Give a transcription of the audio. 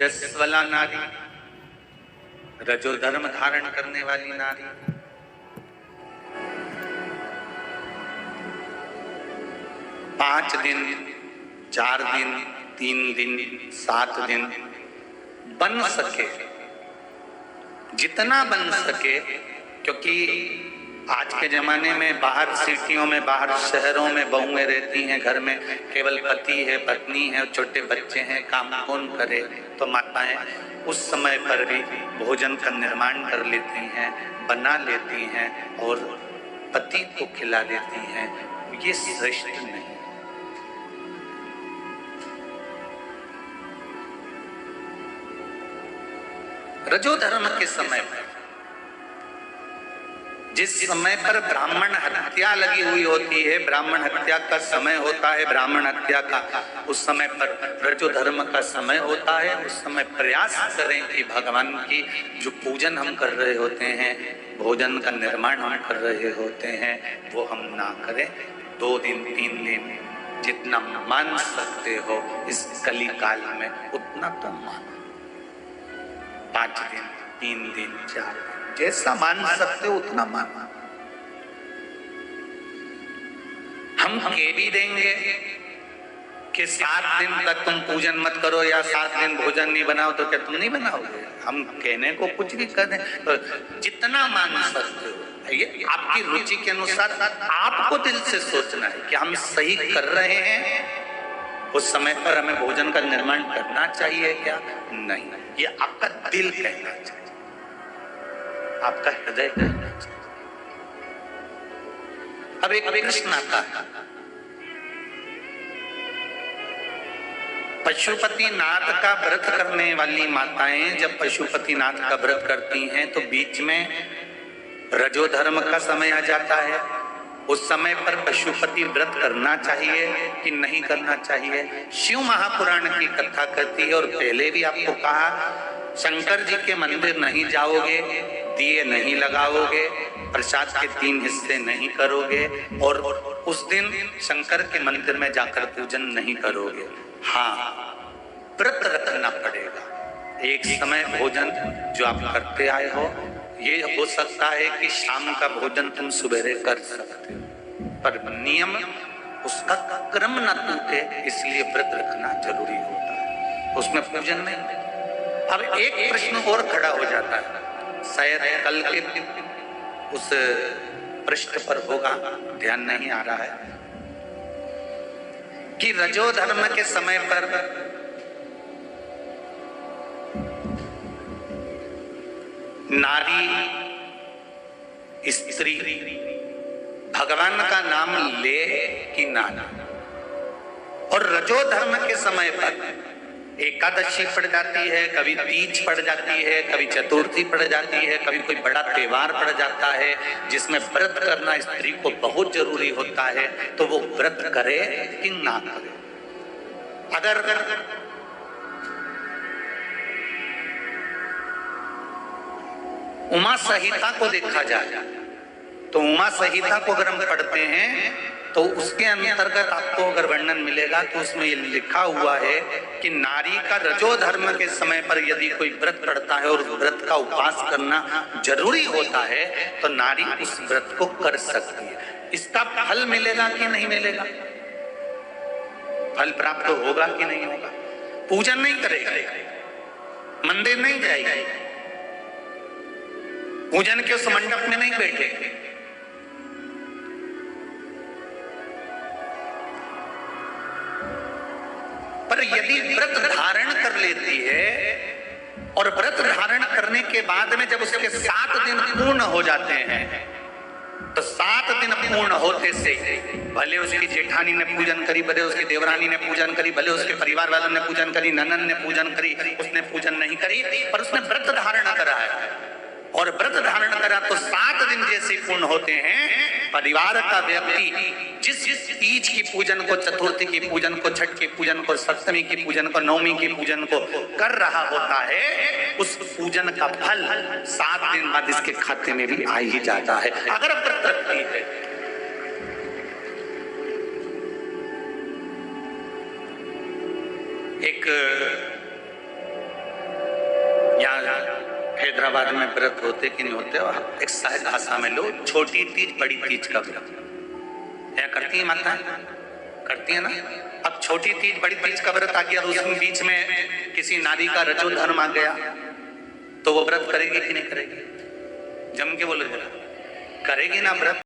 रजस्वला नारी, रजो धर्म धारण करने वाली नारी, पांच दिन, 4 दिन, 3 दिन, 7 दिन बन सके, जितना बन सके, क्योंकि आज के जमाने में बाहर सिटियों में, बाहर शहरों में बहुएं रहती हैं, घर में केवल पति है, पत्नी है, छोटे बच्चे हैं, काम कौन करे। तो माताएं उस समय पर भी भोजन का निर्माण कर लेती हैं, बना लेती हैं और पति को खिला देती हैं। ये श्रेष्ठ नहीं। रजो धर्म के समय पर, जिस समय पर ब्राह्मण हत्या लगी हुई होती है, ब्राह्मण हत्या का समय होता है, ब्राह्मण हत्या का उस समय पर रजो धर्म का समय होता है। उस समय प्रयास करें कि भगवान की जो पूजन हम कर रहे होते हैं, भोजन का निर्माण हम कर रहे होते हैं, वो हम ना करें। 2 दिन 3 दिन जितना मान सकते हो इस कली काल में उतना तो मानो। 5 दिन, 3 दिन, 4 दिन, जैसा मान सकते हो उतना मानो। हम कह भी देंगे कि 7 दिन तक तुम पूजन मत करो या 7 दिन भोजन नहीं बनाओ, तो क्या तुम नहीं बनाओगे? हम कहने को कुछ भी कर दें, तो जितना मान सकते हो, ये आपकी रुचि के अनुसार आपको दिल से सोचना है कि हम सही कर रहे हैं। उस समय पर हमें भोजन का निर्माण करना चाहिए क्या? नहीं, ये आपका दिल कहना चाहिए, आपका हृदय कहना चाहिए। अब एक प्रश्न आता है, पशुपतिनाथ का व्रत करने वाली माताएं जब पशुपतिनाथ का व्रत करती हैं तो बीच में रजो धर्म का समय आ जाता है। उस समय पर पशुपति व्रत करना चाहिए कि नहीं करना चाहिए? शिव महापुराण की कथा कहती है, और पहले भी आपको कहा, शंकर जी के मंदिर नहीं जाओगे, दिए नहीं लगाओगे, प्रसाद के 3 हिस्से नहीं करोगे, और उस दिन शंकर के मंदिर में जाकर पूजन नहीं करोगे। हाँ, व्रत रखना पड़ेगा। एक समय भोजन जो आप करते आए हो, ये हो सकता है कि शाम का भोजन तुम सुबेरे कर सकते हो, पर नियम उसका क्रम न टूटे, इसलिए व्रत रखना जरूरी होता है, उसमें पूजन नहीं। अब एक प्रश्न और खड़ा हो जाता है, शायद कल के उस पृष्ठ पर होगा, ध्यान नहीं आ रहा है, कि रजो धर्म के समय पर नारी, स्त्री भगवान का नाम ले कि ना? और रजो धर्म के समय पर एकादशी पड़ जाती है, कभी तीज पड़ जाती है, कभी चतुर्थी पड़ जाती है, कभी कोई बड़ा त्योहार पड़ जाता है जिसमें व्रत करना स्त्री को बहुत जरूरी होता है, तो वो व्रत करे कि ना करे? अगर उमा संहिता को देखा जाए तो उमा संहिता को अगर हम पढ़ते हैं तो उसके अंतर्गत आपको अगर वर्णन मिलेगा तो उसमें ये लिखा हुआ है कि नारी का रजो धर्म के समय पर यदि कोई व्रत पड़ता है और व्रत का उपवास करना जरूरी होता है तो नारी उस व्रत को कर सकती है। इसका फल मिलेगा कि नहीं मिलेगा? फल प्राप्त होगा कि नहीं होगा? पूजन नहीं करेगा, मंदिर नहीं जाएगी, पूजन के उस मंडप में नहीं बैठेगी, पर यदि व्रत धारण कर लेती है और व्रत धारण करने के बाद में जब उसके 7 दिन पूर्ण हो जाते हैं, तो 7 दिन पूर्ण होते से भले उसकी जेठानी ने पूजन करी, भले उसकी देवरानी ने पूजन करी, भले उसके परिवार वालों ने पूजन करी, ननन ने पूजन करी, उसने पूजन नहीं करी, पर उसने व्रत धारण करा है। और व्रत धारण करा तो 7 दिन जैसे पूर्ण होते हैं, परिवार का व्यक्ति जिस तीज की पूजन को, चतुर्थी की पूजन को, छठ की पूजन को, सप्तमी की पूजन को, नवमी की पूजन को कर रहा होता है, उस पूजन का फल 7 दिन बाद इसके खाते में भी आ ही जाता है, अगर व्रत रखती है। एक हैदराबाद में व्रत होते कि नहीं होते, और एक सहज भाषा में लो, छोटी तीज बड़ी तीज का व्रत क्या करती है माताएं? करती है ना। अब छोटी तीज बड़ी तीज का व्रत आ गया, उसमें बीच में किसी नारी का रजो धर्म आ गया, तो वो व्रत करेगी कि नहीं करेगी? जम के बोलो जरा, करेगी ना व्रत?